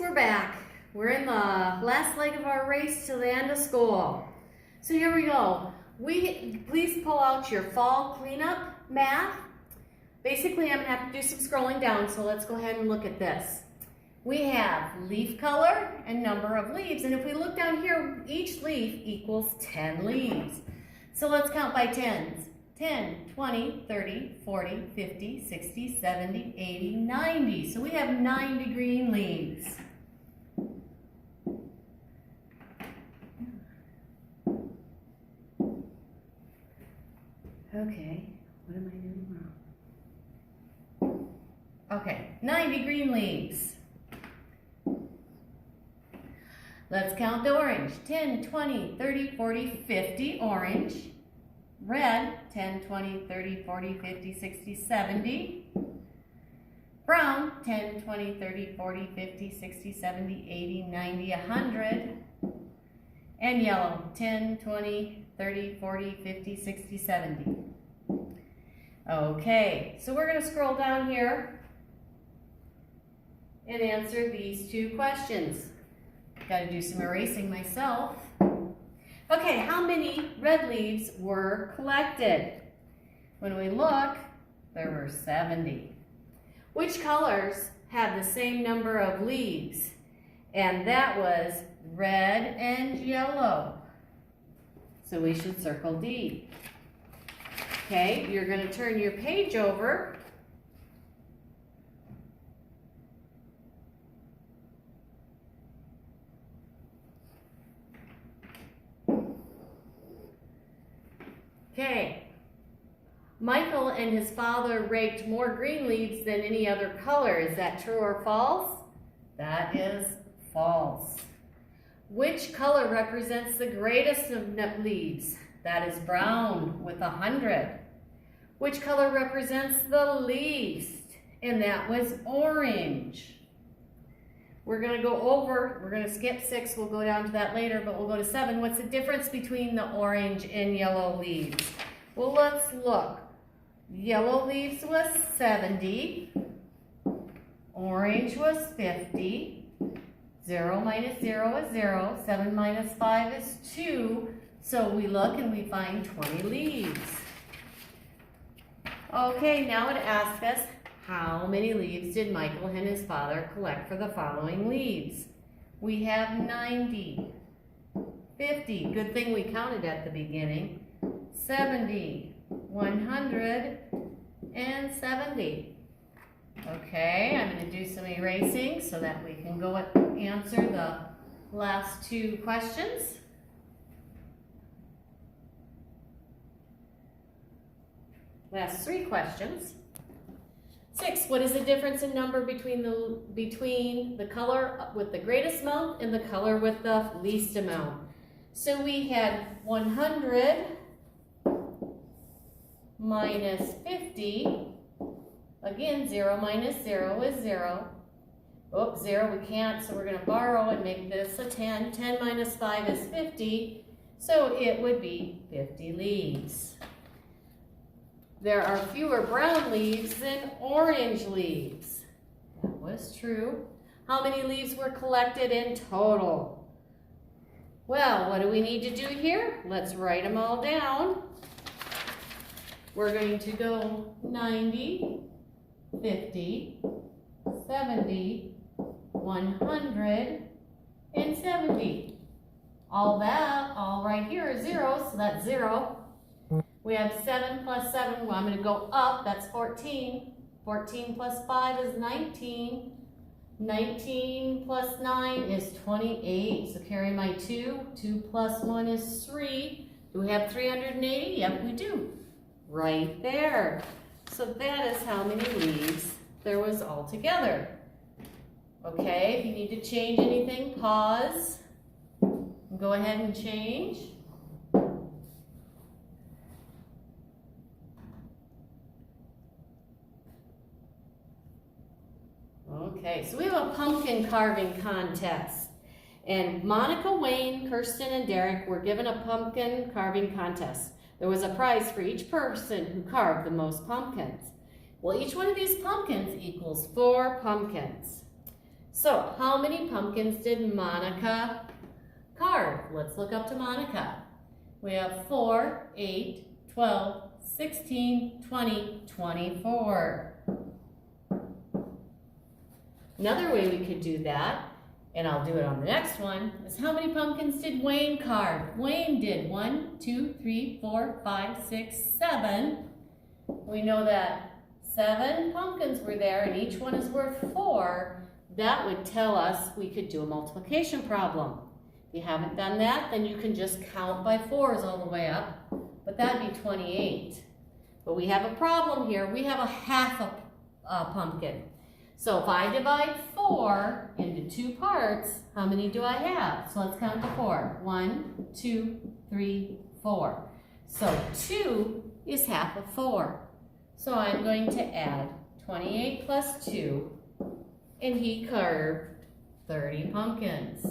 we're back. We're in the last leg of our race to the end of school. So here we go. Please pull out your fall cleanup math. Basically, I'm going to have to do some scrolling down, so let's go ahead and look at this. We have leaf color and number of leaves, and if we look down here, each leaf equals 10 leaves. So let's count by tens. 10, 20, 30, 40, 50, 60, 70, 80, 90. So we have 90 green leaves. Okay, what am I doing wrong? Okay, 90 green leaves. Let's count the orange. 10, 20, 30, 40, 50 orange. Red, 10, 20, 30, 40, 50, 60, 70. Brown, 10, 20, 30, 40, 50, 60, 70, 80, 90, 100. And yellow, 10, 20, 30, 40, 50, 60, 70. Okay, so we're going to scroll down here and answer these two questions. Got to do some erasing myself. Okay, how many red leaves were collected? When we look, there were 70. Which colors have the same number of leaves? And that was red and yellow. So we should circle D. Okay, you're going to turn your page over. Okay, Michael and his father raked more green leaves than any other color. Is that true or false? That is false. Which color represents the greatest of leaves? That is brown with 100. Which color represents the least? And that was orange. We're going to skip 6, we'll go down to that later, but we'll go to 7. What's the difference between the orange and yellow leaves? Well, let's look. Yellow leaves was 70, orange was 50, 0 minus 0 is 0, 7 minus 5 is 2, so we look and we find 20 leaves. Okay, now it asks us, how many leaves did Michael and his father collect for the following leaves? We have 90, 50, good thing we counted at the beginning, 70, 100, and 70. Okay, I'm going to do some erasing so that we can go and answer the last two questions. Last 3 questions. 6, what is the difference in number between the color with the greatest amount and the color with the least amount? So we had 100 minus 50. Again, 0 minus 0 is 0. Oops, 0 we can't, so we're going to borrow and make this a 10. 10 minus 5 is 50, so it would be 50 leaves. There are fewer brown leaves than orange leaves. That was true. How many leaves were collected in total? Well, what do we need to do here? Let's write them all down. We're going to go 90, 50, 70, 100, and 70. All right here is 0, so that's 0. We have 7 plus 7, well, I'm going to go up, that's 14. 14 plus 5 is 19. 19 plus 9 is 28, so carry my 2. 2 plus 1 is 3. Do we have 380? Yep, we do. Right there. So that is how many leaves there was altogether. Okay, if you need to change anything, pause. Go ahead and change. Okay, so we have a pumpkin carving contest. And Monica, Wayne, Kirsten, and Derek were given a pumpkin carving contest. There was a prize for each person who carved the most pumpkins. Well, each one of these pumpkins equals 4 pumpkins. So, how many pumpkins did Monica carve? Let's look up to Monica. We have 4, 8, 12, 16, 20, 24. Another way we could do that, and I'll do it on the next one, is how many pumpkins did Wayne carve? Wayne did 1, 2, 3, 4, 5, 6, 7. We know that 7 pumpkins were there and each one is worth 4. That would tell us we could do a multiplication problem. If you haven't done that, then you can just count by 4s all the way up, but that'd be 28. But we have a problem here. We have a half a pumpkin. So if I divide 4 into 2 parts, how many do I have? So let's count to 4. 1, 2, 3, 4. So 2 is half of 4. So I'm going to add 28 plus 2, and he carved 30 pumpkins.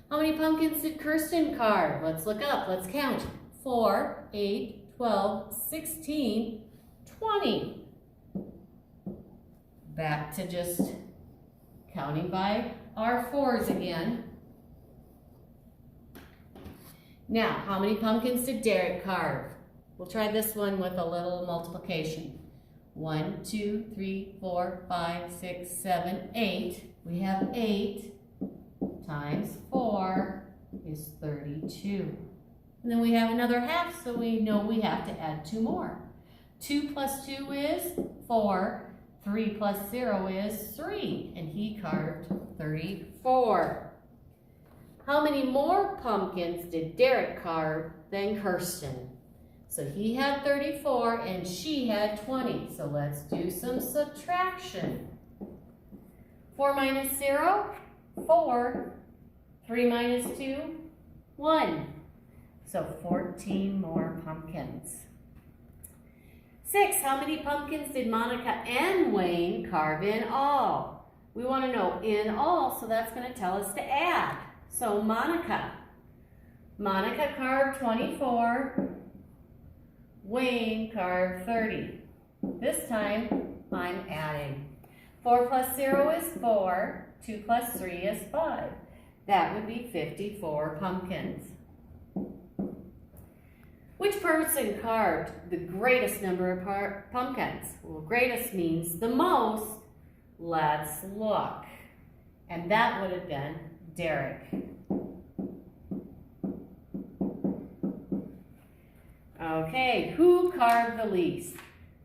How many pumpkins did Kirsten carve? Let's look up, let's count. 4, 8, 12, 16, 20. Back to just counting by our 4s again. Now, how many pumpkins did Derek carve? We'll try this one with a little multiplication. 1, 2, 3, 4, 5, 6, 7, 8. We have 8 times 4 is 32. And then we have another half, so we know we have to add 2 more. 2 plus 2 is 4. 3 plus 0 is 3, and he carved 34. How many more pumpkins did Derek carve than Kirsten? So he had 34 and she had 20. So let's do some subtraction. 4 minus 0, 4. 3 minus 2, 1. So 14 more pumpkins. 6, how many pumpkins did Monica and Wayne carve in all? We want to know in all, so that's going to tell us to add. So Monica carved 24, Wayne carved 30. This time, I'm adding. 4 plus 0 is 4, 2 plus 3 is 5. That would be 54 pumpkins. Which person carved the greatest number of pumpkins? Well, greatest means the most. Let's look. And that would have been Derek. Okay, who carved the least?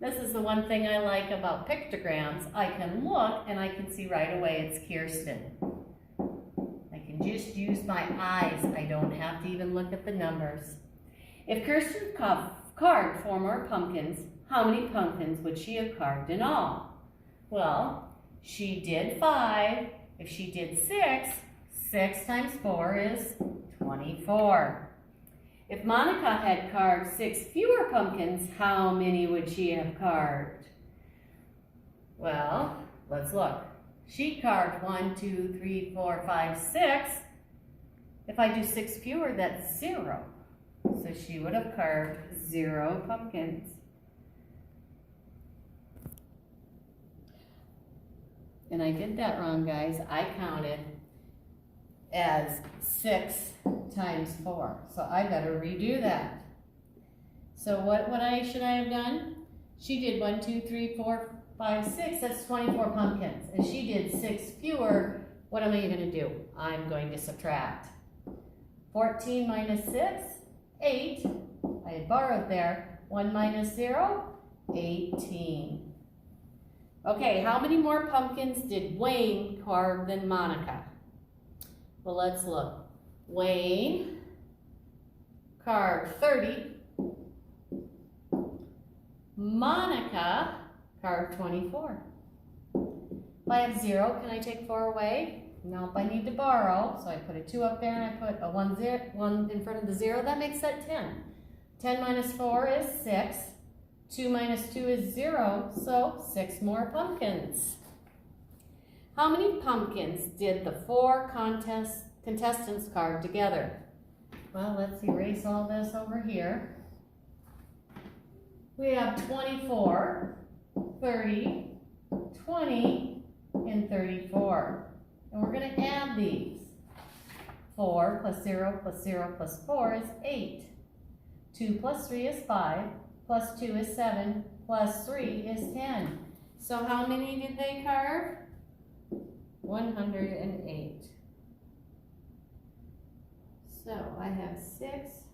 This is the one thing I like about pictograms. I can look and I can see right away it's Kirsten. I can just use my eyes. I don't have to even look at the numbers. If Kirsten carved 4 more pumpkins, how many pumpkins would she have carved in all? Well, she did 5. If she did 6, 6 times 4 is 24. If Monica had carved 6 fewer pumpkins, how many would she have carved? Well, let's look. She carved 1, 2, 3, 4, 5, 6. If I do 6 fewer, that's 0. So she would have carved 0 pumpkins. And I did that wrong, guys. I counted as 6 times 4. So I better redo that. So what should I have done? She did 1, 2, 3, 4, 5, 6. That's 24 pumpkins. And she did 6 fewer. What am I going to do? I'm going to subtract. 14 minus 6, 8. I had borrowed there. 1 minus 0, 18. Okay, how many more pumpkins did Wayne carve than Monica? Well, let's look. Wayne carved 30. Monica carved 24. If I have 0, can I take 4 away? Nope, I need to borrow. So I put a 2 up there and I put a 1 in front of the 0. That makes that 10. 10 minus 4 is 6. 2 minus 2 is 0. So 6 more pumpkins. How many pumpkins did the 4 contestants carve together? Well, let's erase all this over here. We have 24, 30, 20, and 34. And we're going to add these. 4 plus 0 plus 0 plus 4 is 8. 2 plus 3 is 5, plus 2 is 7, plus 3 is 10. So how many did they carve? 108. So I have 6.